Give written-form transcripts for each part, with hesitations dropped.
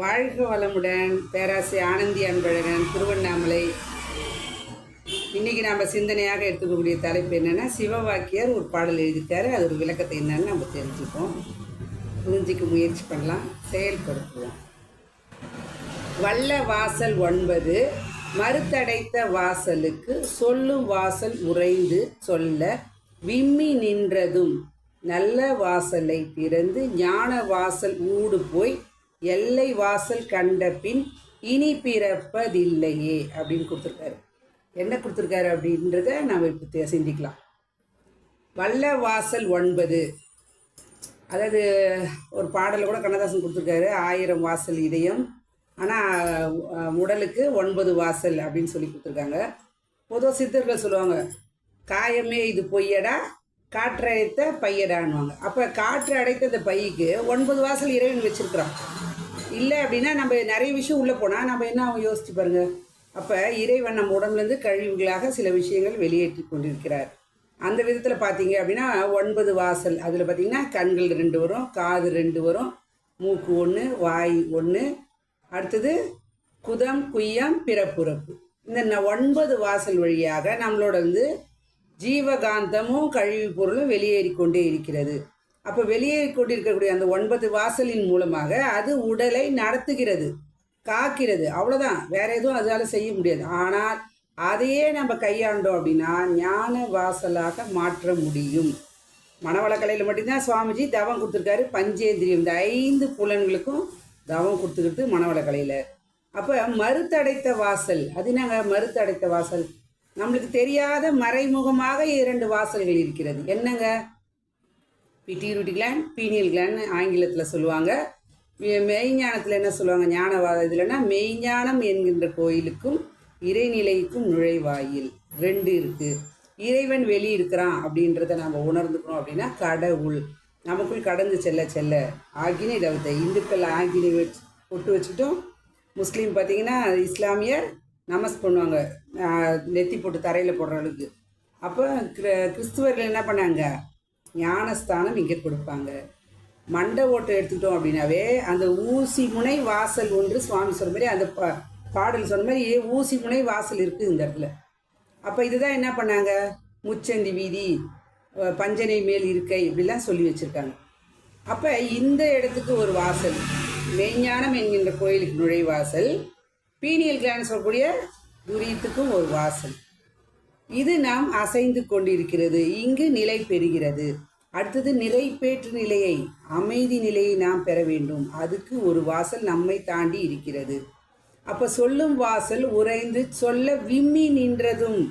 வாழ்க வளமுடன். பேராசை ஆனந்தி அன்பழகன், திருவண்ணாமலை. இன்னைக்கு நாம் சிந்தனையாக எடுத்துக்கக்கூடிய தலைப்பு என்னென்னா, சிவவாக்கியர் ஒரு பாடல் எழுதிட்டாரு. அது ஒரு விளக்கத்தை என்னன்னு நம்ம தெரிஞ்சுப்போம், புரிஞ்சிக்க முயற்சி பண்ணலாம், செயல்படுத்துவோம். வல்ல வாசல் 9 மறுத்தடைத்த வாசலுக்கு சொல்லும் வாசல் உறைந்து சொல்ல விம்மி நின்றதும் நல்ல வாசலை திறந்து ஞான வாசல் ஊடு போய் எல்லை வாசல் கண்ட பின் இனி பிறப்பதில்லையே அப்படின்னு கொடுத்துருக்காரு. என்ன கொடுத்துருக்காரு அப்படின்றத நம்ம இப்போ சிந்திக்கலாம். வல்ல வாசல் 9, அதாவது ஒரு பாடலில் கூட கண்ணதாசன் கொடுத்துருக்காரு, 1000 வாசல் இதயம், ஆனால் உடலுக்கு 9 வாசல் அப்படின்னு சொல்லி கொடுத்துருக்காங்க. பொதுவாக சித்தர்கள் சொல்லுவாங்க, காயமே இது பொய்யடா காற்றடைத்த பையடான்னுவாங்க. அப்போ காற்று அடைத்த இந்த பைக்கு 9 வாசல் இறைவன் வச்சுருக்குறான். இல்லை அப்படின்னா நம்ம நிறைய விஷயம் உள்ளே போனால் நம்ம என்ன அவங்க யோசிச்சு பாருங்க. அப்போ இறைவன் நம்ம உடம்புலேருந்து கழிவுகளாக சில விஷயங்கள் வெளியேற்றி கொண்டிருக்கிறார். அந்த விதத்தில் பார்த்தீங்க அப்படின்னா 9 வாசல், அதில் பார்த்தீங்கன்னா கண்கள் 2 வரும், காது 2 வரும், மூக்கு 1, வாய் 1, அடுத்தது குதம் குய்யம் பிறப்புறப்பு. இந்த 9 வாசல் வழியாக நம்மளோட ஜீவகாந்தமும் கழிவு பொருளும் வெளியேறி கொண்டே இருக்கிறது. அப்போ வெளியேறி கொண்டிருக்கக்கூடிய அந்த 9 வாசலின் மூலமாக அது உடலை நடத்துகிறது, காக்கிறது. அவ்வளோதான், வேற எதுவும் அதால் செய்ய முடியாது. ஆனால் அதையே நம்ம கையாண்டோம் அப்படின்னா ஞான வாசலாக மாற்ற முடியும். மனவளக்கலையில் மட்டும்தான் சுவாமிஜி தவம் கொடுத்துருக்காரு. பஞ்சேந்திரியம், இந்த 5 புலன்களுக்கும் தவம் கொடுத்துக்கிட்டு மனவளக்கலையில். அப்போ மறுத்தடைத்த வாசல், அது என்னங்க மறுத்தடைத்த வாசல்? நம்மளுக்கு தெரியாத மறைமுகமாக 2 வாசல்கள் இருக்கிறது. என்னங்க? பிட்யூட்டரி கிளாண்ட், பீனியல் கிளாண்ட் ஆங்கிலத்தில் சொல்லுவாங்க. மெய்ஞானத்தில் என்ன சொல்லுவாங்க? ஞானவாத இதுலன்னா மெய்ஞானம் என்கின்ற கோயிலுக்கும் இறைநிலைக்கும் நுழைவாயில் 2 இருக்குது. இறைவன் வெளி இருக்கிறான் அப்படின்றத நம்ம உணர்ந்துக்கணும். அப்படின்னா கடவுள் நமக்குள் கடந்து செல்ல செல்ல ஆகினை தவிர்த்த இந்துக்கள் ஆகினை வச்சு பொட்டு வச்சுக்கிட்டோம். முஸ்லீம் பார்த்திங்கன்னா இஸ்லாமியர் நமஸ் பண்ணுவாங்க, நெத்தி போட்டு தரையில் போடுற அளவுக்கு. அப்போ கிறிஸ்துவர்கள் என்ன பண்ணாங்க? ஞானஸ்தானம் இங்கே கொடுப்பாங்க. மண்டை ஓட்டை எடுத்துக்கிட்டோம் அப்படின்னாவே அந்த ஊசி முனை வாசல் ஒன்று, சுவாமி சொன்ன மாதிரி அந்த பாடல் சொன்ன மாதிரி ஊசி முனை வாசல் இருக்குது இந்த இடத்துல. அப்போ இதுதான் என்ன பண்ணாங்க? முச்சந்தி வீதி, பஞ்சனை மேல் இருக்கை, இப்படிலாம் சொல்லி வச்சுருக்காங்க. அப்போ இந்த இடத்துக்கு ஒரு வாசல், மெய்ஞானம் என்கின்ற கோயிலுக்கு நுழைவாசல், பீனியல் கிளாண்ட் சொல்லக்கூடிய துரியத்துக்கும் ஒரு வாசல். இது நாம் அசைந்து கொண்டிருக்கிறது, இங்கு நிலை பெறுகிறது. அடுத்தது நிறைப்பேற்று நிலையை, அமைதி நிலையை நாம் பெற வேண்டும். அதுக்கு ஒரு வாசல் நம்மை தாண்டி இருக்கிறது. அப்போ சொல்லும் வாசல் உறைந்து சொல்ல விம்மி நின்றதும்.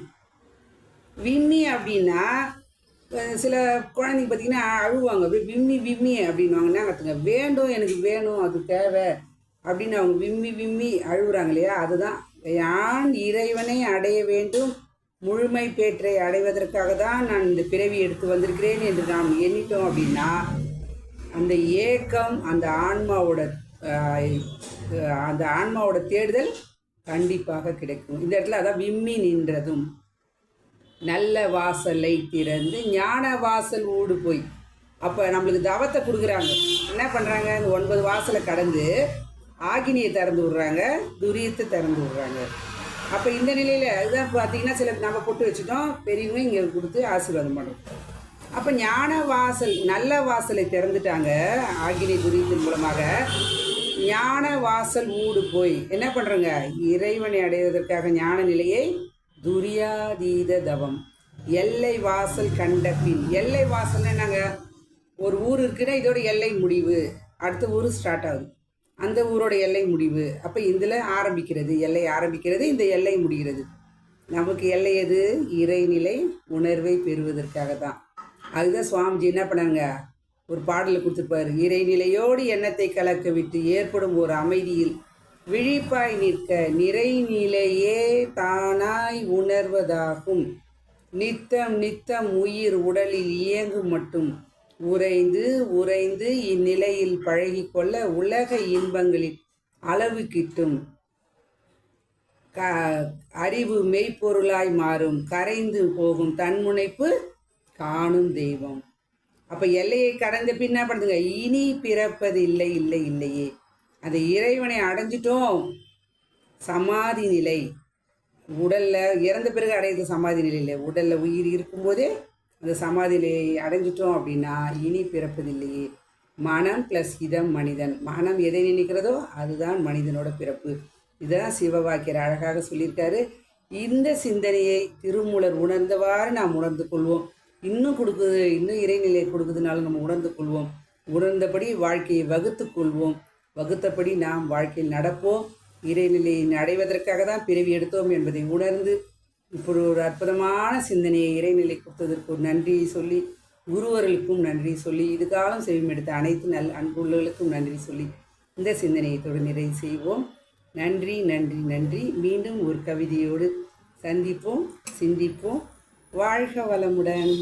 விம்மி அப்படின்னா சில குழந்தைங்க பார்த்திங்கன்னா அழுவாங்க, விம்மி விம்மி அப்படின்வாங்கன்னா கற்றுங்க, வேண்டும் எனக்கு வேணும் அது தேவை அப்படின்னு அவங்க விம்மி விம்மி அழுகுறாங்க இல்லையா? அதுதான் யான் இறைவனை அடைய வேண்டும், முழுமை பேற்றை அடைவதற்காக தான் நான் இந்த பிறவி எடுத்து வந்திருக்கிறேன் என்று நாம் எண்ணிட்டோம் அப்படின்னா அந்த ஏக்கம், அந்த ஆன்மாவோட தேடுதல் கண்டிப்பாக கிடைக்கும். இந்த இடத்துல அதான் விம்மி நின்றதும் நல்ல வாசலை திறந்து ஞான வாசல் ஊடு போய். அப்போ நம்மளுக்கு தவத்தை கொடுக்குறாங்க. என்ன பண்ணுறாங்க? இந்த 9 வாசலை கடந்து ஆகினியை திறந்து விட்றாங்க, துரியத்தை திறந்து விட்றாங்க. அப்போ இந்த நிலையில் அதுதான் பார்த்திங்கன்னா சில நம்ம போட்டு வச்சுட்டோம், பெரியவங்க இங்கே கொடுத்து ஆசீர்வாதம் பண்ணுறோம். அப்போ ஞான வாசல், நல்ல வாசலை திறந்துட்டாங்க ஆகினி துரியத்தின் மூலமாக. ஞான வாசல் ஊடு போய் என்ன பண்ணுறோங்க? இறைவனை அடைவதற்காக ஞான நிலையை துரியாதீத தவம், எல்லை வாசல் கண்ட பின். எல்லை வாசல்னா என்னங்க? ஒரு ஊர் இருக்குன்னா இதோட எல்லை முடிவு, அடுத்த ஊர் ஸ்டார்ட் ஆகுது, அந்த ஊரோட எல்லை முடிவு. அப்போ இதில் ஆரம்பிக்கிறது, எல்லை ஆரம்பிக்கிறது, இந்த எல்லை முடிகிறது. நமக்கு எல்லை எது? இறைநிலை உணர்வை பெறுவதற்காக தான். அதுதான் சுவாமிஜி என்ன பண்ணாங்க? ஒரு பாடலில் கொடுத்துருப்பாரு, இறைநிலையோடு எண்ணத்தை கலக்க விட்டு ஏற்படும் ஒரு அமைதியில் விழிப்பாய் நிற்க நிறைநிலையே தானாய் உணர்வதாகும். நித்தம் நித்தம் உயிர் உடலில் இயங்கும் மட்டும் உறைந்து உறைந்து இந்நிலையில் பழகி கொள்ள உலக இன்பங்களில் அளவு கிட்டும். அறிவு மெய்ப்பொருளாய் மாறும், கரைந்து போகும் தன்முனைப்பு காணும் தெய்வம். அப்போ எல்லையை கடந்த பின்னா பண்ணுங்க, இனி பிறப்பது இல்லை இல்லை இல்லையே. அந்த இறைவனை அடைஞ்சிட்டோம். சமாதி நிலை உடலில் இறந்த பிறகு அடையிறது சமாதி நிலையில், உடலில் உயிர் இருக்கும்போதே அந்த சமாதி நிலையை அடைஞ்சிட்டோம் அப்படின்னா இனி பிறப்பதில்லையே. மனம் ப்ளஸ் இதம் மனிதன். மனம் எதை நினைக்கிறதோ அதுதான் மனிதனோட பிறப்பு. இதுதான் சிவவாக்கியர் அழகாக சொல்லியிருக்காரு. இந்த சிந்தனையை திருமூலர் உணர்ந்தவாறு நாம் உணர்ந்து கொள்வோம். இன்னும் கொடுக்குது, இன்னும் இறைநிலையை கொடுக்குதுனாலும் நம்ம உணர்ந்து கொள்வோம். உணர்ந்தபடி வாழ்க்கையை வகுத்து கொள்வோம். வகுத்தபடி நாம் வாழ்க்கையில் நடப்போம். இறைநிலையை அடைவதற்காக தான் பிறவி எடுத்தோம் என்பதை உணர்ந்து இப்படி ஒரு அற்புதமான சிந்தனையை இறைநிலை கொடுத்ததற்கு ஒரு நன்றியை சொல்லி, குருவர்களுக்கும் நன்றி சொல்லி, இதுகாலம் செவிமெடுத்த அனைத்து அன்புள்ளவர்களுக்கும் நன்றி சொல்லி இந்த சிந்தனையை தொடர் நிறைவு செய்வோம். நன்றி நன்றி நன்றி. மீண்டும் ஒரு கவிதையோடு சந்திப்போம், சிந்திப்போம். வாழ்க வளமுடன்.